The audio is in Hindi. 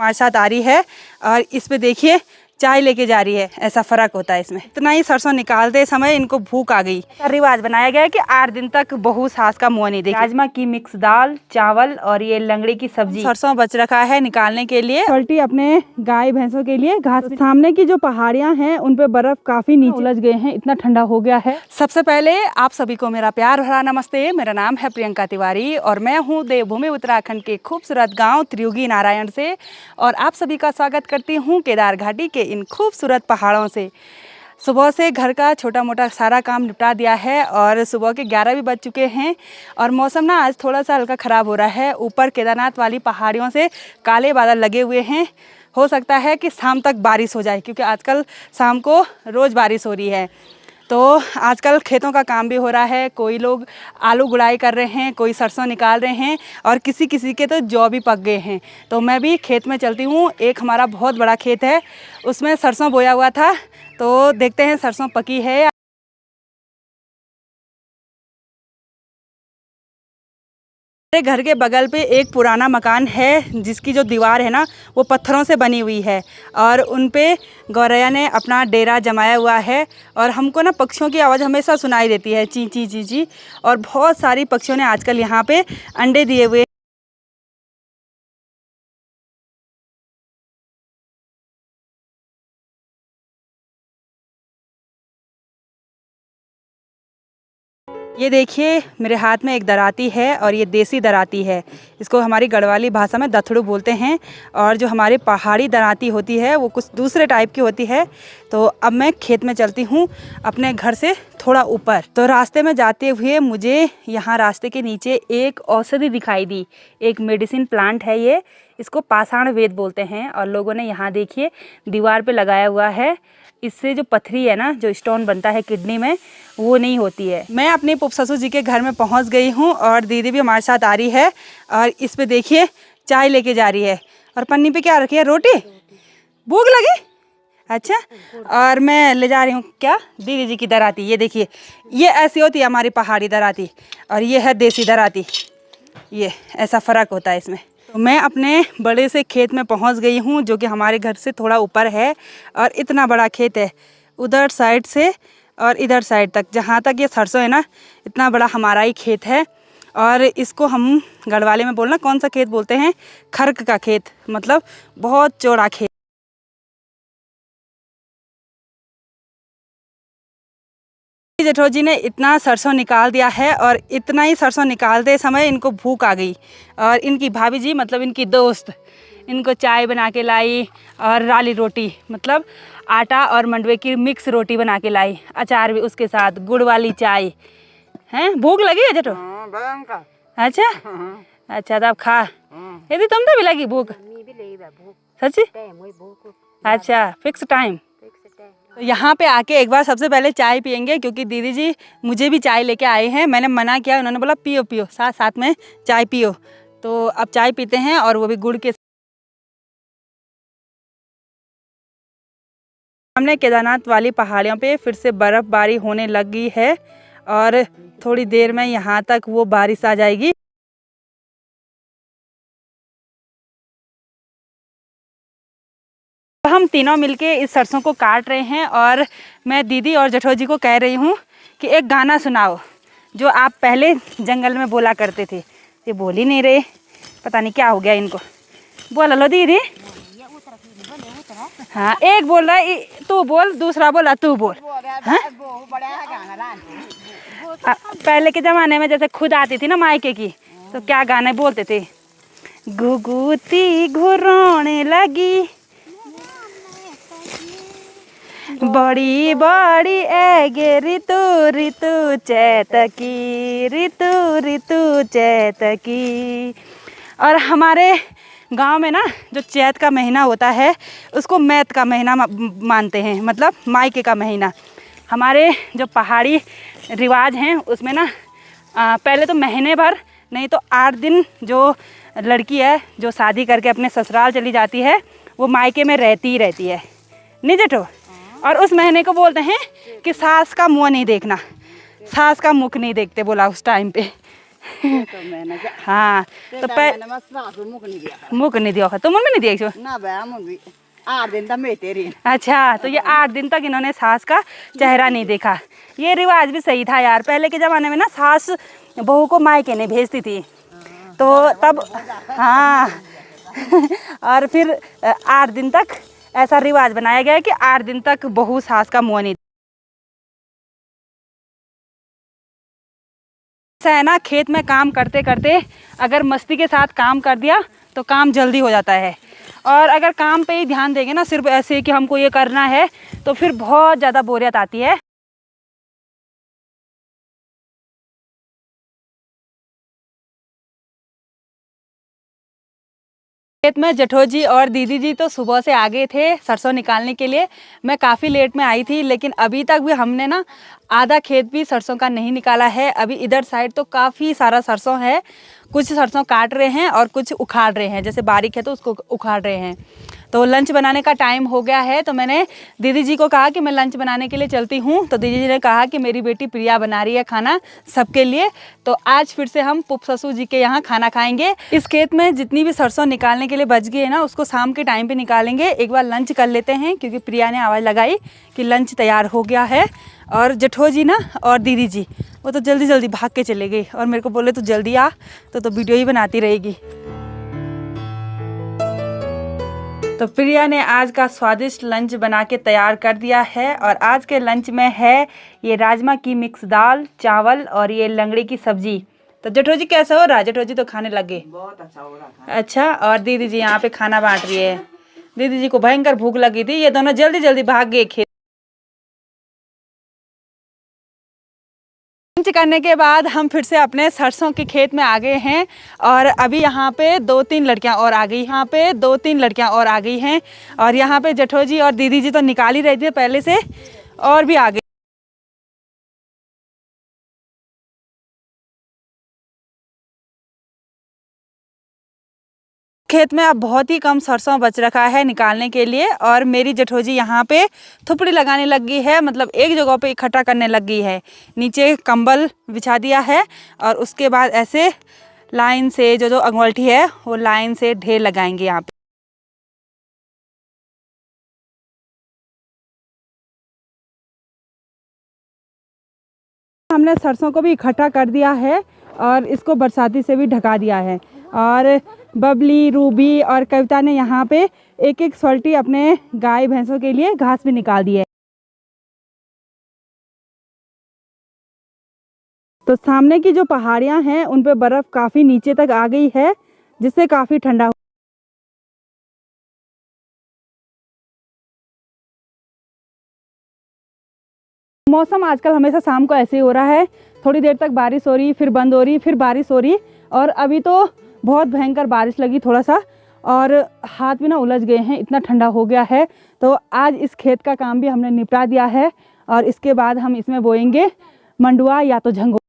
हमारे साथ आ रही है और इस पे देखिए चाय लेके जा रही है। ऐसा फ़र्क होता है इसमें। इतना ही सरसों निकालते समय इनको भूख आ गई। ऐसा रिवाज बनाया गया है कि 8 दिन तक बहू सास का मुँह नहीं देखेगी। राजमा की मिक्स दाल, चावल और ये लंगड़ी की सब्जी। सरसों बच रखा है निकालने के लिए, पलटी अपने गाय भैंसों के लिए घास। तो सामने की जो पहाड़ियाँ हैं उन पे बर्फ काफी नीचे उलझ गए हैं, इतना ठंडा हो गया है। सबसे पहले आप सभी को मेरा प्यार भरा नमस्ते। मेरा नाम है प्रियंका तिवारी और मैं हूँ देवभूमि उत्तराखंड के खूबसूरत गाँव त्रियुगी नारायण से, और आप सभी का स्वागत करती हूँ केदार घाटी के इन खूबसूरत पहाड़ों से। सुबह से घर का छोटा मोटा सारा काम निपटा दिया है और सुबह के 11 भी बज चुके हैं और मौसम ना आज थोड़ा सा हल्का ख़राब हो रहा है। ऊपर केदारनाथ वाली पहाड़ियों से काले बादल लगे हुए हैं। हो सकता है कि शाम तक बारिश हो जाए, क्योंकि आजकल शाम को रोज़ बारिश हो रही है। तो आजकल खेतों का काम भी हो रहा है। कोई लोग आलू गुड़ाई कर रहे हैं, कोई सरसों निकाल रहे हैं और किसी किसी के तो जौ भी पक गए हैं। तो मैं भी खेत में चलती हूँ। एक हमारा बहुत बड़ा खेत है, उसमें सरसों बोया हुआ था, तो देखते हैं सरसों पकी है। मेरे घर के बगल पे एक पुराना मकान है जिसकी जो दीवार है ना वो पत्थरों से बनी हुई है और उन पे गौरैया ने अपना डेरा जमाया हुआ है। और हमको ना पक्षियों की आवाज़ हमेशा सुनाई देती है, ची ची ची ची। और बहुत सारी पक्षियों ने आजकल यहाँ पे अंडे दिए हुए। ये देखिए मेरे हाथ में एक दराती है और ये देसी दराती है। इसको हमारी गढ़वाली भाषा में दथड़ू बोलते हैं। और जो हमारी पहाड़ी दराती होती है वो कुछ दूसरे टाइप की होती है। तो अब मैं खेत में चलती हूँ अपने घर से थोड़ा ऊपर। तो रास्ते में जाते हुए मुझे यहाँ रास्ते के नीचे एक औषधि दिखाई दी। एक मेडिसिन प्लांट है ये, इसको पाषाण वेद बोलते हैं। और लोगों ने यहाँ देखिए दीवार पे लगाया हुआ है। इससे जो पथरी है ना, जो स्टोन बनता है किडनी में, वो नहीं होती है। मैं अपने पुप ससुर जी के घर में पहुंच गई हूं और दीदी भी हमारे साथ आ रही है। और इस पे देखिए चाय लेके जा रही है और पन्नी पे क्या रखी है, रोटी। भूख लगी, अच्छा। और मैं ले जा रही हूँ क्या, दीदी जी की दराती। ये देखिए, ये ऐसी होती है हमारी पहाड़ी दराती और ये है देसी दराती। ये ऐसा फ़र्क होता है इसमें। तो मैं अपने बड़े से खेत में पहुंच गई हूं, जो कि हमारे घर से थोड़ा ऊपर है। और इतना बड़ा खेत है, उधर साइड से और इधर साइड तक, जहां तक ये सरसों है ना, इतना बड़ा हमारा ही खेत है। और इसको हम गढ़वाले में बोलना कौन सा खेत बोलते हैं, खर्क का खेत, मतलब बहुत चौड़ा खेत। जेठो जी ने इतना सरसों निकाल दिया है और इतना ही सरसों निकालते समय इनको भूख आ गई। और इनकी भाभी जी, मतलब इनकी दोस्त, इनको चाय बना के लाई और राली रोटी, मतलब आटा और मंडवे की मिक्स रोटी बना के लाई, अचार भी उसके साथ, गुड़ वाली चाय। हैं, भूख लगी है जेठो? अच्छा अच्छा, तब खा। यदि तुम तो भी लगी भूख सच्ची? अच्छा, फिक्स टाइम। तो यहाँ पे आके एक बार सबसे पहले चाय पियेंगे, क्योंकि दीदी जी मुझे भी चाय लेके आए हैं। मैंने मना किया, उन्होंने बोला पियो पियो, साथ साथ में चाय पियो। तो अब चाय पीते हैं, और वो भी गुड़ के। सामने केदारनाथ वाली पहाड़ियों पे फिर से बर्फबारी होने लगी है और थोड़ी देर में यहाँ तक वो बारिश आ जाएगी। हम तीनों मिलके इस सरसों को काट रहे हैं और मैं दीदी और जेठो जी को कह रही हूँ कि एक गाना सुनाओ जो आप पहले जंगल में बोला करते थे। ये बोल ही नहीं रहे, पता नहीं क्या हो गया इनको। बोला लो दीदी। हाँ, एक बोल रहा है तू बोल, दूसरा बोला तू बोल। हाँ? पहले के ज़माने में जैसे खुद आती थी ना मायके की, तो क्या गाने बोलते थे, घुघुती घुराने लगी, बड़ी बड़ी ऐगे ऋतु ऋतु चैतकी, ऋतु ऋतु चैतकी। और हमारे गांव में ना जो चैत का महीना होता है उसको मैत का महीना मानते हैं, मतलब मायके का महीना। हमारे जो पहाड़ी रिवाज हैं उसमें ना पहले तो महीने भर नहीं तो 8 दिन जो लड़की है जो शादी करके अपने ससुराल चली जाती है वो मायके में रहती ही रहती है, नहीं जेठो। और उस महीने को बोलते हैं कि सास का मुँह नहीं देखना, सास का मुख नहीं देखते बोला उस टाइम पे, तो मैंने हाँ तो मुँह नहीं दिया तुम में नहीं दिया ना बया मुझे 8 दिन तक मैं तेरी। अच्छा तो ये 8 दिन तक इन्होंने सास का चेहरा नहीं देखा। ये रिवाज भी सही था यार, पहले के ज़माने में ना सास बहू को मायके नहीं भेजती थी तो तब हाँ और फिर 8 दिन तक ऐसा रिवाज बनाया गया है कि 8 दिन तक बहू सास का मुँह नहीं। ऐसा है ना, खेत में काम करते करते अगर मस्ती के साथ काम कर दिया तो काम जल्दी हो जाता है, और अगर काम पे ही ध्यान देंगे ना सिर्फ ऐसे कि हमको ये करना है तो फिर बहुत ज़्यादा बोरियत आती है। खेत में जेठोजी और दीदी जी तो सुबह से आ गए थे सरसों निकालने के लिए। मैं काफ़ी लेट में आई थी, लेकिन अभी तक भी हमने ना आधा खेत भी सरसों का नहीं निकाला है। अभी इधर साइड तो काफ़ी सारा सरसों है, कुछ सरसों काट रहे हैं और कुछ उखाड़ रहे हैं, जैसे बारीक है तो उसको उखाड़ रहे हैं। तो लंच बनाने का टाइम हो गया है, तो मैंने दीदी जी को कहा कि मैं लंच बनाने के लिए चलती हूँ। तो दीदी जी ने कहा कि मेरी बेटी प्रिया बना रही है खाना सबके लिए, तो आज फिर से हम पुप ससुर जी के यहाँ खाना खाएंगे। इस खेत में जितनी भी सरसों निकालने के लिए बच गई है ना, उसको शाम के टाइम पे निकालेंगे। एक बार लंच कर लेते हैं, क्योंकि प्रिया ने आवाज़ लगाई कि लंच तैयार हो गया है। और जेठोजी ना और दीदी जी वो तो जल्दी जल्दी भाग के चले गई और मेरे को बोले तो जल्दी आ, तो वीडियो ही बनाती रहेगी। तो प्रिया ने आज का स्वादिष्ट लंच बना के तैयार कर दिया है, और आज के लंच में है ये राजमा की मिक्स दाल, चावल और ये लंगड़ी की सब्जी। तो जेठोजी कैसा हो रहा है? जेठोजी तो खाने लगे। बहुत अच्छा हो रहा है। अच्छा, और दीदी जी यहाँ पे खाना बांट रही है। दीदी जी को भयंकर भूख लगी थी, ये दोनों जल्दी जल्दी भाग गए खेत। लंच करने के बाद हम फिर से अपने सरसों के खेत में आ गए हैं, और अभी यहाँ पे 2-3 लड़कियाँ और आ गई। यहाँ पे 2-3 लड़कियाँ और आ गई हैं, और यहाँ पे जेठोजी और दीदी जी तो निकाल ही रहे थे पहले से, और भी आ गई। खेत में अब बहुत ही कम सरसों बच रखा है निकालने के लिए, और मेरी जेठोजी यहाँ पे थुपड़ी लगाने लग गई है, मतलब एक जगह पे इकट्ठा करने लग गई है। नीचे कंबल बिछा दिया है, और उसके बाद ऐसे लाइन से जो अंगोल्ठी है वो लाइन से ढेर लगाएंगे यहाँ पे। हमने सरसों को भी इकट्ठा कर दिया है, और इसको बरसाती से भी ढका दिया है। और बबली, रूबी और कविता ने यहाँ पे एक एक सोल्टी अपने गाय भैंसों के लिए घास भी निकाल दी है। तो सामने की जो पहाड़ियाँ हैं उन पे बर्फ़ काफ़ी नीचे तक आ गई है, जिससे काफ़ी ठंडा। मौसम आजकल हमेशा शाम को ऐसे ही हो रहा है, थोड़ी देर तक बारिश हो रही, फिर बंद हो रही, फिर बारिश हो रही, और अभी तो बहुत भयंकर बारिश लगी थोड़ा सा, और हाथ भी ना उलझ गए हैं, इतना ठंडा हो गया है। तो आज इस खेत का काम भी हमने निपटा दिया है, और इसके बाद हम इसमें बोएंगे मंडुआ या तो झंगो।